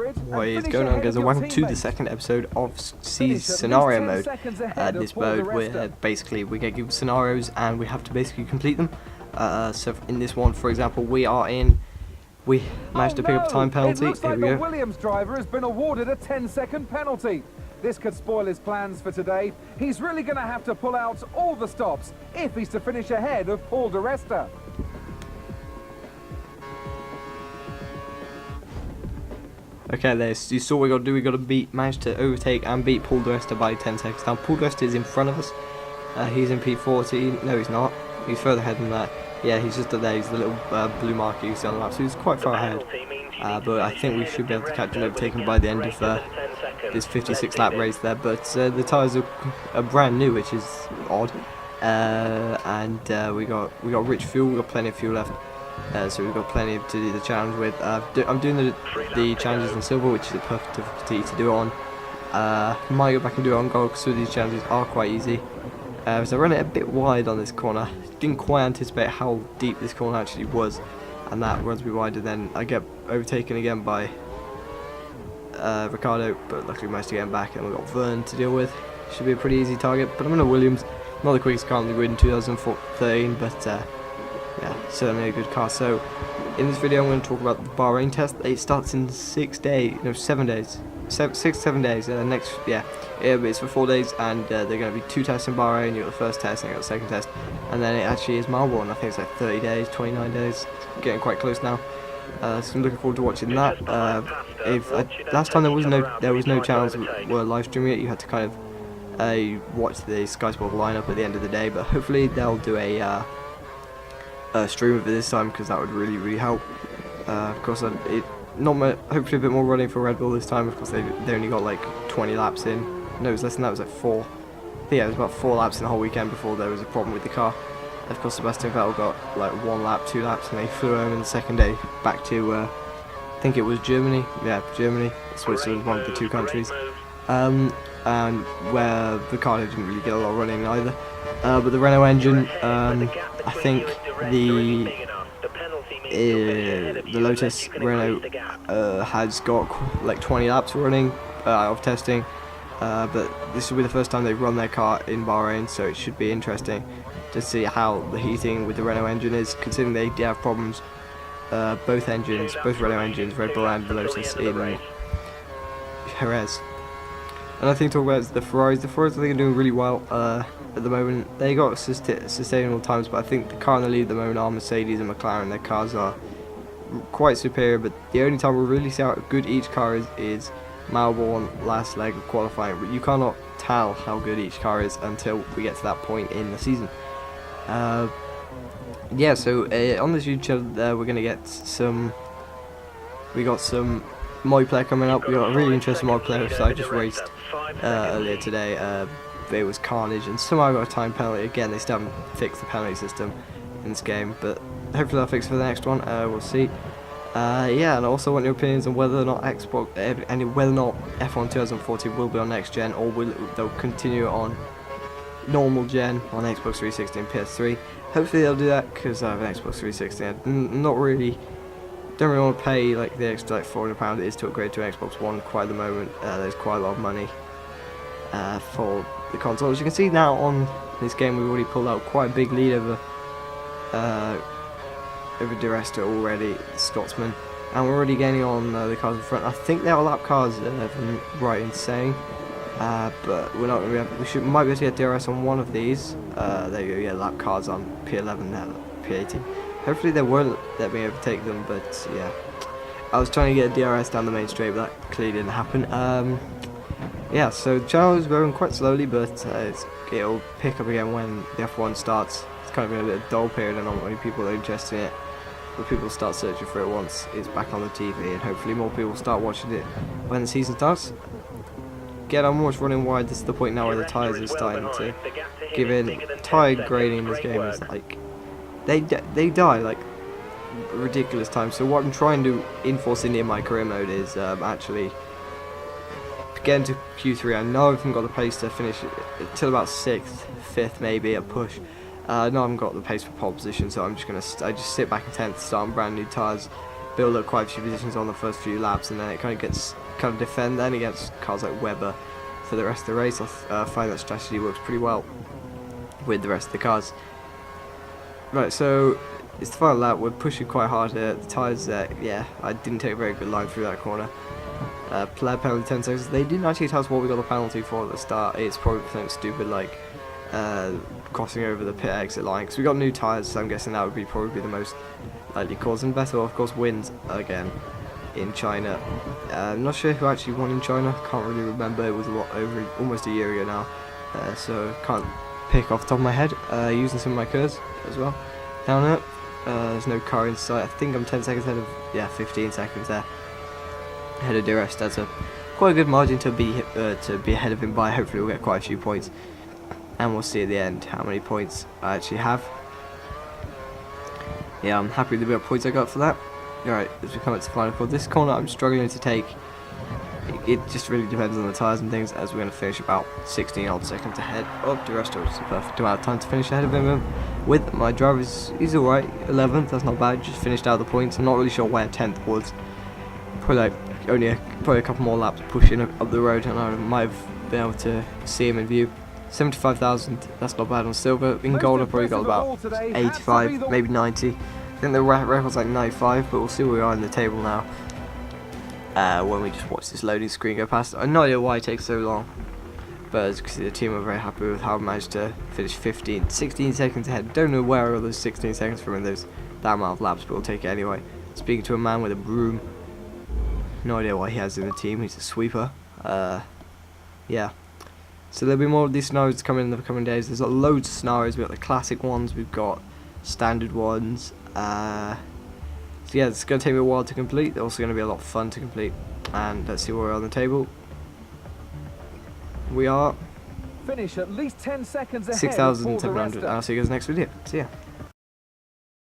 What is going on, guys, and welcome to the second episode of C's scenario mode. This mode where basically we get given scenarios and we have to basically complete them. So in this one, for example, we managed to pick up a time penalty. It looks like the Williams driver has been awarded a 10-second penalty. This could spoil his plans for today. He's really going to have to pull out all the stops if he's to finish ahead of Paul di Resta. Okay, you saw what we got to do. We got to manage to overtake and beat Paul di Resta by 10 seconds. Now, Paul di Resta is in front of us. He's in P40. No, he's not. He's further ahead than that. Yeah, he's just there. He's the little blue marker you see on the map. So he's quite far ahead. But I think we should be able to catch and overtake him by the end of this 56 lap race there. But the tyres are brand new, which is odd. And we got rich fuel. We got plenty of fuel left. So we've got plenty to do the challenge with. I'm doing the challenges on silver, which is a perfect difficulty to do on. Might go back and do it on gold because some of these challenges are quite easy. So I run it a bit wide on this corner. Didn't quite anticipate how deep this corner actually was, and that runs me wide. And then I get overtaken again by Ricardo, but luckily managed to get him back, and we've got Vern to deal with. Should be a pretty easy target. But I'm in a Williams, not the quickest car on the grid in 2013, but yeah, certainly a good car. So in this video I'm going to talk about the Bahrain test. It starts in 7 days. It's for 4 days, and they're going to be 2 tests in Bahrain. You got the first test and you got the second test, and then it actually is Melbourne. I think it's like 30 days, 29 days, getting quite close now. So I'm looking forward to watching that. Last time there was no channels that were live streaming it. You had to kind of watch the Sky Sport lineup at the end of the day, but hopefully they'll do a stream of it this time, because that would really help. Of course, hopefully a bit more running for Red Bull this time. Of course, they only got like 20 laps in. No, it was less than that. It was like 4. Yeah, it was about 4 laps in the whole weekend before there was a problem with the car. Of course, Sebastian Vettel got like 1 lap, 2 laps, and they flew home in the second day back to I think it was Germany. Yeah, Germany. Switzerland, one of the 2 countries. And where Ricardo didn't really get a lot of running either. But the Renault engine, I think the Lotus Renault has got like 20 laps running of testing, but this will be the first time they've run their car in Bahrain, so it should be interesting to see how the heating with the Renault engine is, considering they did have problems, both Renault engines, Red Bull and the Lotus, in Jerez. And I think talk about the Ferraris. The Ferraris I think are doing really well at the moment. They got sustainable times, but I think the car in the lead at the moment are Mercedes and McLaren. Their cars are quite superior, but the only time we'll really see how good each car is Melbourne, last leg of qualifying. But you cannot tell how good each car is until we get to that point in the season. Yeah, so on this YouTube channel we're going to get some... We got some Moi player coming up. We got a really interesting Moi player which I just raced earlier today. It was carnage, and somehow I got a time penalty. Again, they still haven't fixed the penalty system in this game, but hopefully they'll fix it for the next one. We'll see. Yeah, and I also want your opinions on whether or not whether or not F1 2014 will be on next gen, or they'll continue on normal gen on Xbox 360 and PS3. Hopefully they'll do that, because I have an Xbox 360. Don't really want to pay like the extra like £400 it is to upgrade to an Xbox One quite at the moment. There's quite a lot of money for the console. As you can see now on this game, we've already pulled out quite a big lead over di Resta already, the Scotsman, and we're already gaining on the cars in front. I think they are lap cars, if I'm right in saying, but we're not going to be able, might be able to get DRS on one of these. There you go, yeah, lap cars on P11 now, P18. Hopefully they won't let me overtake them, but yeah. I was trying to get a DRS down the main straight, but that clearly didn't happen. Yeah, so the channel is growing quite slowly, but it'll pick up again when the F1 starts. It's kind of been a bit of a dull period and not many people are interested in it, but people start searching for it once it's back on the TV, and hopefully more people start watching it when the season starts. Again, I'm almost running wide. This is the point now where the tyres are starting to give in. Tyre grading in this game is like, they die like ridiculous times. So what I'm trying to enforce in my career mode is actually get into Q3. I know I haven't got the pace to finish it till about 6th, 5th maybe a push. No, I haven't got the pace for pole position, so I just sit back in 10th, start on brand new tyres, build up quite a few positions on the first few laps, and then it kind of defend then against cars like Webber for the rest of the race. I find that strategy works pretty well with the rest of the cars. Right, so it's the final lap. We're pushing quite hard here. The tyres there, yeah, I didn't take a very good line through that corner. Player penalty 10 seconds. They didn't actually tell us what we got the penalty for at the start. It's probably something stupid like crossing over the pit exit line, because we got new tyres, so I'm guessing that would be probably the most likely cause. And Vettel, of course, wins again in China. I'm not sure who actually won in China. Can't really remember. It was almost a year ago now, so can't pick off the top of my head. Using some of my curves as well. Down there, there's no car in sight. I think I'm 10 seconds ahead of 15 seconds there. Ahead of DRS. That's quite a good margin to be ahead of him by. Hopefully we'll get quite a few points, and we'll see at the end how many points I actually have. Yeah, I'm happy with the amount of points I got for that. Alright, as we come up to the final corner, this corner I'm struggling to take. It just really depends on the tyres and things, as we're going to finish about 16 odd seconds ahead of DRS, which is the perfect amount of time to finish ahead of him. With my driver, he's alright, 11th, that's not bad, just finished out the points. I'm not really sure where 10th was. Probably probably a couple more laps pushing up the road, and I might have been able to see him in view. 75,000, that's not bad on silver. In gold I probably got about 85, maybe 90. I think the record's like 95, but we'll see where we are in the table now. When we just watch this loading screen go past. I have no idea why it takes so long, but as you can see, the team are very happy with how I managed to finish 16 seconds ahead. Don't know where I got those 16 seconds from in that amount of laps, but we'll take it anyway. Speaking to a man with a broom. No idea why he has in the team, he's a sweeper. Yeah. So there'll be more of these scenarios coming in the coming days. There's loads of scenarios. We've got the classic ones, we've got standard ones. So yeah, it's going to take me a while to complete. They're also going to be a lot of fun to complete. And let's see where we're on the table. We are Finish at least 10 seconds ahead. 6,700. I'll see you guys next video. See ya.